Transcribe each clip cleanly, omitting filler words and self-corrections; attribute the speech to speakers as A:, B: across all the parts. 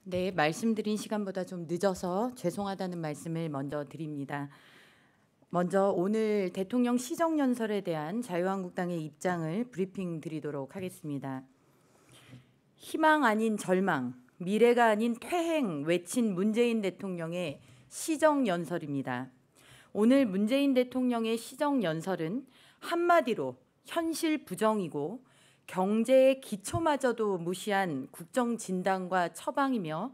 A: 네, 말씀드린 시간보다 좀 늦어서 죄송하다는 말씀을 먼저 드립니다. 먼저 오늘 대통령 시정연설에 대한 자유한국당의 입장을 브리핑 드리도록 하겠습니다. 희망 아닌 절망, 미래가 아닌 퇴행 외친 문재인 대통령의 시정연설입니다. 오늘 문재인 대통령의 시정연설은 한마디로 현실 부정이고 경제의 기초마저도 무시한 국정진단과 처방이며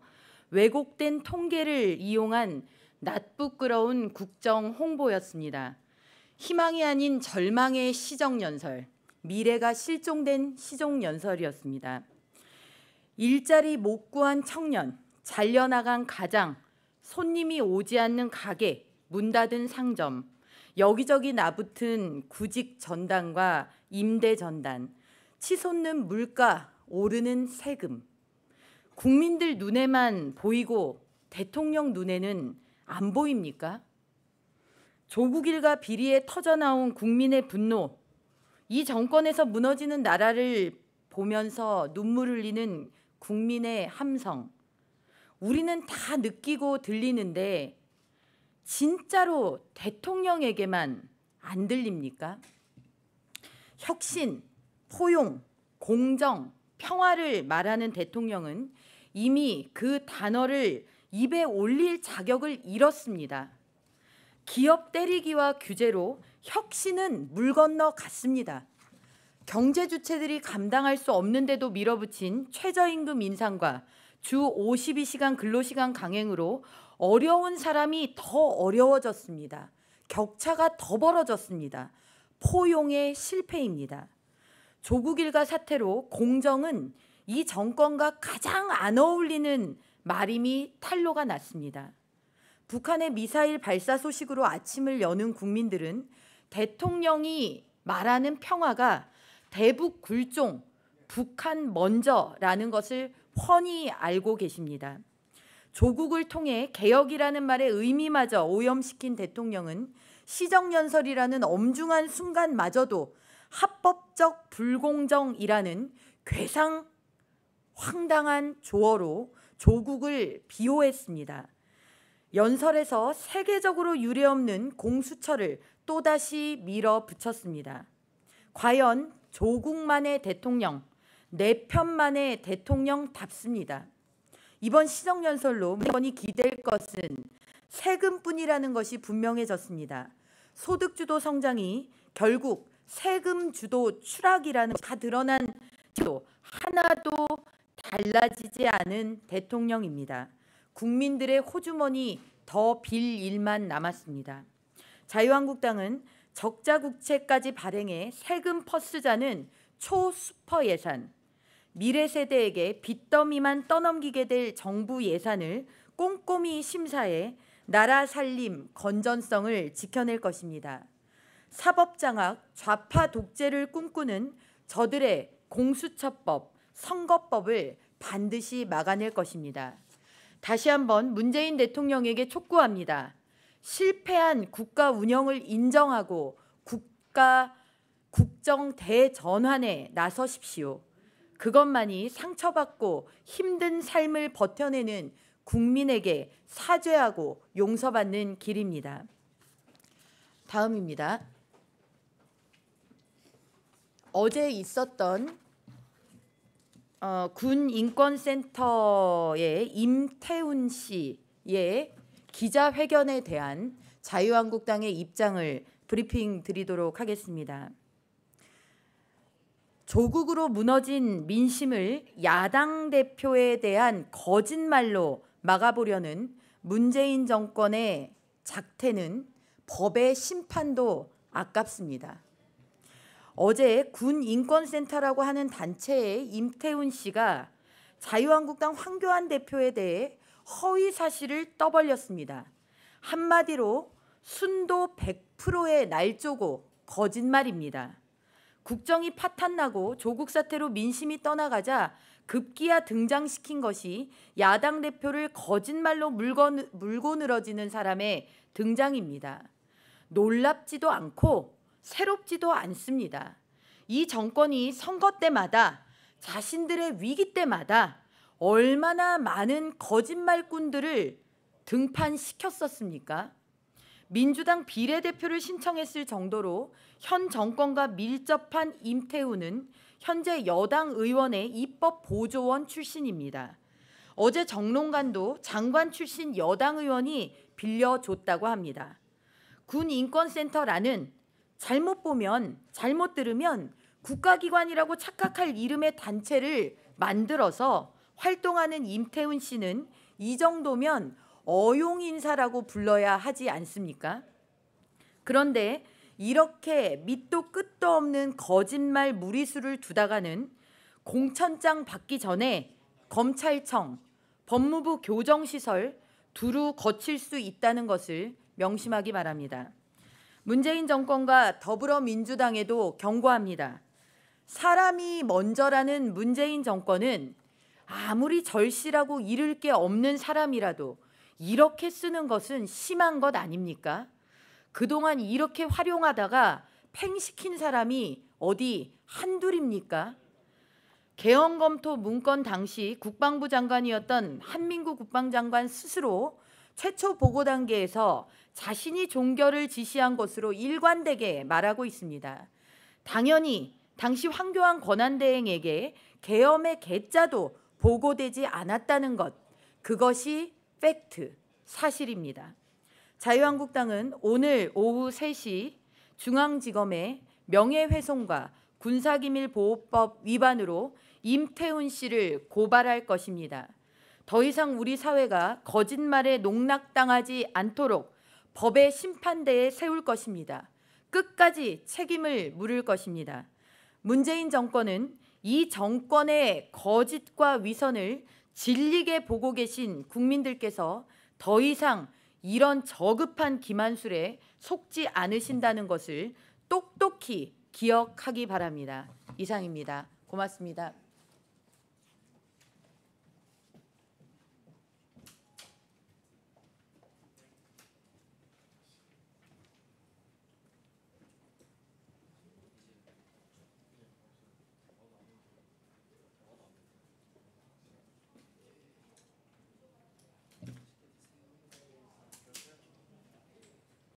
A: 왜곡된 통계를 이용한 낯부끄러운 국정 홍보였습니다. 희망이 아닌 절망의 시정연설, 미래가 실종된 시정연설이었습니다. 일자리 못 구한 청년, 잘려나간 가장, 손님이 오지 않는 가게, 문 닫은 상점, 여기저기 나붙은 구직 전단과 임대 전단, 치솟는 물가, 오르는 세금. 국민들 눈에만 보이고 대통령 눈에는 안 보입니까? 조국 일가 비리에 터져나온 국민의 분노, 이 정권에서 무너지는 나라를 보면서 눈물 흘리는 국민의 함성. 우리는 다 느끼고 들리는데 진짜로 대통령에게만 안 들립니까? 혁신, 포용, 공정, 평화를 말하는 대통령은 이미 그 단어를 입에 올릴 자격을 잃었습니다. 기업 때리기와 규제로 혁신은 물 건너 갔습니다. 경제 주체들이 감당할 수 없는데도 밀어붙인 최저임금 인상과 주 52시간 근로시간 강행으로 어려운 사람이 더 어려워졌습니다. 격차가 더 벌어졌습니다. 포용의 실패입니다. 조국 일가 사태로 공정은 이 정권과 가장 안 어울리는 말임이 탄로가 났습니다. 북한의 미사일 발사 소식으로 아침을 여는 국민들은 대통령이 말하는 평화가 대북 굴종, 북한 먼저라는 것을 훤히 알고 계십니다. 조국을 통해 개혁이라는 말의 의미마저 오염시킨 대통령은 시정연설이라는 엄중한 순간마저도 합법적 불공정이라는 괴상 황당한 조어로 조국을 비호했습니다. 연설에서 세계적으로 유례없는 공수처를 또다시 밀어붙였습니다. 과연 조국만의 대통령, 내 편만의 대통령답습니다. 이번 시정연설로 문건이 기댈 것은 세금뿐이라는 것이 분명해졌습니다. 소득주도 성장이 결국 세금주도 추락이라는 다 드러난 하나도 달라지지 않은 대통령입니다. 국민들의 호주머니 더 빌 일만 남았습니다. 자유한국당은 적자국채까지 발행해 세금 퍼스자는 초수퍼 예산, 미래 세대에게 빚더미만 떠넘기게 될 정부 예산을 꼼꼼히 심사해 나라 살림, 건전성을 지켜낼 것입니다. 사법장악, 좌파 독재를 꿈꾸는 저들의 공수처법, 선거법을 반드시 막아낼 것입니다. 다시 한번 문재인 대통령에게 촉구합니다. 실패한 국가 운영을 인정하고 국정 대전환에 나서십시오. 그것만이 상처받고 힘든 삶을 버텨내는 국민에게 사죄하고 용서받는 길입니다. 다음입니다. 어제 있었던 군 인권센터의 임태훈 씨의 기자회견에 대한 자유한국당의 입장을 브리핑 드리도록 하겠습니다. 조국으로 무너진 민심을 야당 대표에 대한 거짓말로 막아보려는 문재인 정권의 작태는 법의 심판도 아깝습니다. 어제 군 인권센터라고 하는 단체의 임태훈 씨가 자유한국당 황교안 대표에 대해 허위 사실을 떠벌렸습니다. 한마디로 순도 100%의 날조고 거짓말입니다. 국정이 파탄나고 조국 사태로 민심이 떠나가자 급기야 등장시킨 것이 야당 대표를 거짓말로 물고 늘어지는 사람의 등장입니다. 놀랍지도 않고 새롭지도 않습니다. 이 정권이 선거 때마다 자신들의 위기 때마다 얼마나 많은 거짓말꾼들을 등판시켰었습니까? 민주당 비례대표를 신청했을 정도로 현 정권과 밀접한 임태훈은 현재 여당 의원의 입법 보조원 출신입니다. 어제 정론관도 장관 출신 여당 의원이 빌려줬다고 합니다. 군인권센터라는 잘못 보면 잘못 들으면 국가기관이라고 착각할 이름의 단체를 만들어서 활동하는 임태훈 씨는 이 정도면 어용인사라고 불러야 하지 않습니까? 그런데 이렇게 밑도 끝도 없는 거짓말 무리수를 두다가는 공천장 받기 전에 검찰청, 법무부 교정시설 두루 거칠 수 있다는 것을 명심하기 바랍니다. 문재인 정권과 더불어민주당에도 경고합니다. 사람이 먼저라는 문재인 정권은 아무리 절실하고 잃을 게 없는 사람이라도 이렇게 쓰는 것은 심한 것 아닙니까? 그동안 이렇게 활용하다가 팽시킨 사람이 어디 한둘입니까? 개헌검토 문건 당시 국방부 장관이었던 한민구 국방장관 스스로 최초 보고 단계에서 자신이 종결을 지시한 것으로 일관되게 말하고 있습니다. 당연히 당시 황교안 권한대행에게 계엄의 개자도 보고되지 않았다는 것, 그것이 팩트, 사실입니다. 자유한국당은 오늘 오후 3시 중앙지검에 명예훼손과 군사기밀보호법 위반으로 임태훈 씨를 고발할 것입니다. 더 이상 우리 사회가 거짓말에 농락당하지 않도록 법의 심판대에 세울 것입니다. 끝까지 책임을 물을 것입니다. 문재인 정권은 이 정권의 거짓과 위선을 질리게 보고 계신 국민들께서 더 이상 이런 저급한 기만술에 속지 않으신다는 것을 똑똑히 기억하기 바랍니다. 이상입니다. 고맙습니다.